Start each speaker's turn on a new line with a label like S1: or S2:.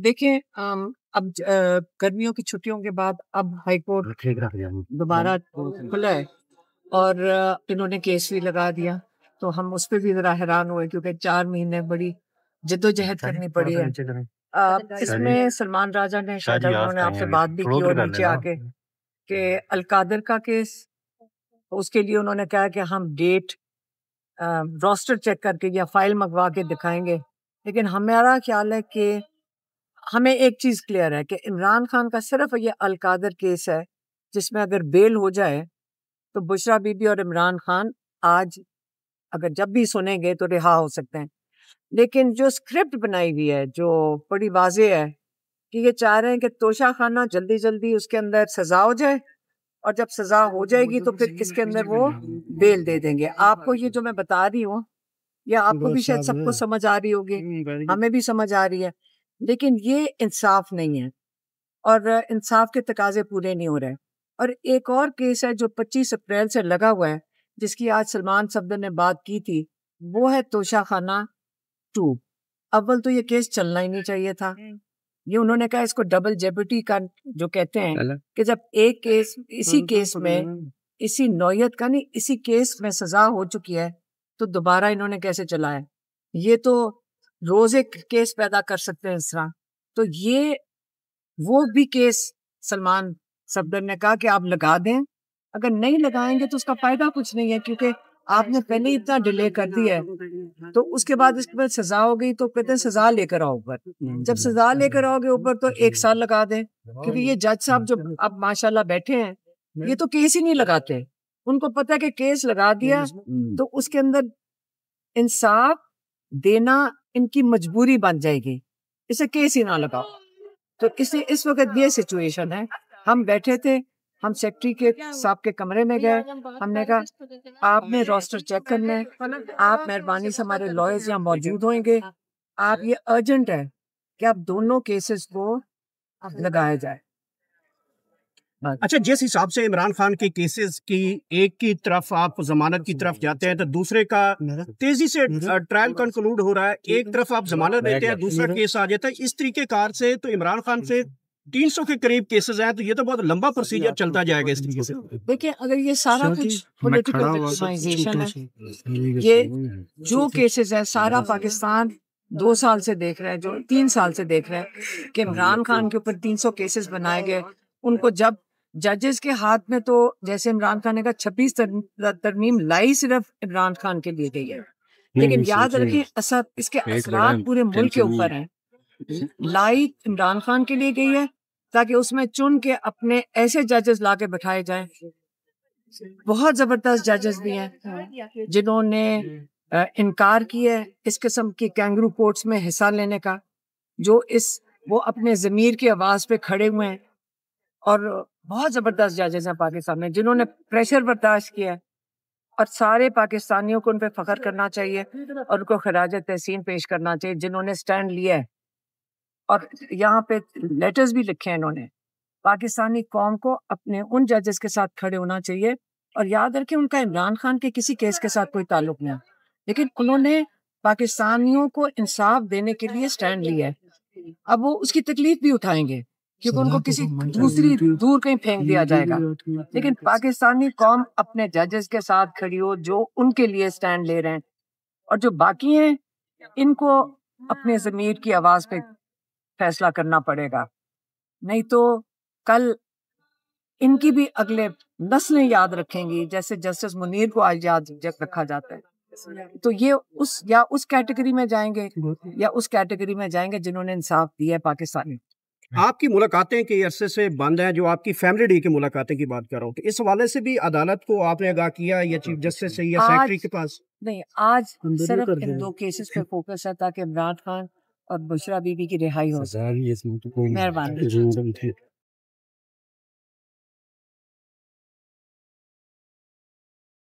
S1: دیکھیں اب گرمیوں کی چھٹیوں کے بعد اب ہائی کورٹ دوبارہ کھلا ہے اور انہوں نے کیس بھی لگا دیا، تو ہم اس پہ بھی ذرا حیران ہوئے کیونکہ 4 مہینے بڑی جدوجہد کرنی پڑی ہے۔ اس میں سلمان راجہ نے شاید انہوں نے آپ سے بات بھی کی اور نیچے آ کے کہ القادر کا کیس، اس کے لیے انہوں نے کہا کہ ہم ڈیٹ روسٹر چیک کر کے یا فائل منگوا کے دکھائیں گے، لیکن ہمارا خیال ہے کہ ہمیں ایک چیز کلیئر ہے کہ عمران خان کا صرف یہ القادر کیس ہے جس میں اگر بیل ہو جائے تو بشریٰ بی بی اور عمران خان آج اگر جب بھی سنیں گے تو رہا ہو سکتے ہیں، لیکن جو اسکرپٹ بنائی ہوئی ہے جو بڑی واضح ہے کہ یہ چاہ رہے ہیں کہ توشہ خانہ جلدی جلدی اس کے اندر سزا ہو جائے اور جب سزا ہو جائے گی تو پھر اس کے اندر وہ بیل دے دیں گے۔ آپ کو یہ جو میں بتا رہی ہوں یا آپ کو بھی شاید سب کو سمجھ آ رہی ہوگی، ہمیں بھی سمجھ آ رہی ہے، لیکن یہ انصاف نہیں ہے اور انصاف کے تقاضے پورے نہیں ہو رہے۔ اور ایک اور کیس ہے جو 25 اپریل سے لگا ہوا ہے جس کی آج سلمان صفدر نے بات کی تھی، وہ ہے توشہ خانہ 2۔ اول تو یہ کیس چلنا ہی نہیں چاہیے تھا، یہ انہوں نے کہا اس کو ڈبل جیبرٹی کا جو کہتے ہیں کہ جب ایک کیس اسی کیس میں اسی نوعیت کا نہیں اسی کیس میں سزا ہو چکی ہے تو دوبارہ انہوں نے کیسے چلایا؟ یہ تو روز ایک کیس پیدا کر سکتے ہیں اس طرح۔ تو یہ وہ بھی کیس سلمان صفدر نے کہا کہ آپ لگا دیں، اگر نہیں لگائیں گے تو اس کا فائدہ کچھ نہیں ہے کیونکہ آپ نے پہلے ہی اتنا ڈیلے کر دیا ہے، تو اس کے بعد سزا ہو گئی تو کہتے ہیں سزا لے کر آؤ اوپر، جب سزا لے کر آؤ گے اوپر تو 1 سال لگا دیں، کیونکہ یہ جج صاحب جو اب ماشاءاللہ بیٹھے ہیں یہ تو کیس ہی نہیں لگاتے، ان کو پتہ ہے کہ کیس لگا دیا تو اس کے اندر انصاف دینا ان کی مجبوری بن جائے گی، اسے کیس ہی نہ لگاؤ۔ تو اس وقت یہ سچویشن ہے، ہم بیٹھے تھے، ہم سیکٹری کے صاحب کے کمرے میں گئے، ہم نے کہا آپ نے روسٹر چیک کرنا ہے، آپ مہربانی سے ہمارے لائرز یہاں موجود ہوئیں گے، آپ یہ ارجنٹ ہے کہ آپ دونوں کیسز کو لگایا جائے۔
S2: اچھا، جس حساب سے عمران خان کے کیسز کی ایک کی طرف آپ ضمانت کی طرف جاتے ہیں تو دوسرے کا تیزی سے ٹرائل کنکلوڈ ہو رہا ہے، ایک طرف آپ ضمانت دیتے ہیں دوسرا کیس آ جاتا ہے، اس طریقے کار سے تو عمران خان سے 300 کے قریب کیسز ہیں، تو یہ تو بہت لمبا پروسیجر چلتا جائے گا اس طریقے سے۔
S1: دیکھیں اگر یہ سارا کچھ پولیٹیکل وکٹمائزیشن ہے، یہ جو کیسز ہے سارا پاکستان 2 سال سے دیکھ رہا ہے، جو 3 سال سے دیکھ رہا ہے کہ عمران خان کے اوپر 300 کیسز بنائے گئے، ان کو جب ججز کے ہاتھ میں تو جیسے عمران خان نے کہا 26 ترمیم لائی صرف عمران خان کے لیے گئی ہے، لیکن یاد رکھیں اس کے اثرات پورے ملک کے اوپر ہیں۔ لائی عمران خان کے لیے گئی ہے تاکہ اس میں چن کے اپنے ایسے ججز لا کے بٹھائے جائیں، بہت زبردست ججز بھی ہیں جنہوں نے انکار کیا ہے اس قسم کی کینگرو کورٹس میں حصہ لینے کا، جو وہ اپنے ضمیر کی آواز پہ کھڑے ہوئے ہیں، اور بہت زبردست ججز ہیں پاکستان میں جنہوں نے پریشر برداشت کیا ہے، اور سارے پاکستانیوں کو ان پہ فخر کرنا چاہیے اور ان کو خراج تحسین پیش کرنا چاہیے جنہوں نے سٹینڈ لیا ہے، اور یہاں پہ لیٹرز بھی لکھے ہیں انہوں نے۔ پاکستانی قوم کو اپنے ان ججز کے ساتھ کھڑے ہونا چاہیے، اور یاد رکھیں ان کا عمران خان کے کسی کیس کے ساتھ کوئی تعلق نہیں، لیکن انہوں نے پاکستانیوں کو انصاف دینے کے لیے سٹینڈ لیا ہے، اب وہ اس کی تکلیف بھی اٹھائیں گے کیونکہ ان کو کسی دوسری دور کہیں پھینک دیا جائے گا، لیکن پاکستانی قوم اپنے ججز کے ساتھ کھڑی ہو جو ان کے لیے سٹینڈ لے رہے ہیں، اور جو باقی ہیں ان کو اپنے ضمیر کی آواز پہ فیصلہ کرنا پڑے گا، نہیں تو کل ان کی بھی اگلے نسلیں یاد رکھیں گی، جیسے جسٹس منیر کو آج یاد رکھا جاتا ہے، تو یہ اس کیٹیگری میں جائیں گے یا اس کیٹیگری میں جائیں گے جنہوں نے انصاف دیا ہے پاکستانی۔
S2: آپ کی ملاقاتیں کئی عرصے سے بند ہیں، جو آپ کی فیملی ڈے کی ملاقاتیں کی بات کر رہا ہوں، تو اس حوالے سے بھی عدالت کو آپ نے آگاہ کیا یا چیف جسٹس سے یا سیکرٹری کے پاس؟
S1: نہیں، آج صرف ان 2 کیسز پہ فوکس ہے تاکہ عمران خان اور بشریٰ بی بی کی رہائی ہو۔ مہربانی۔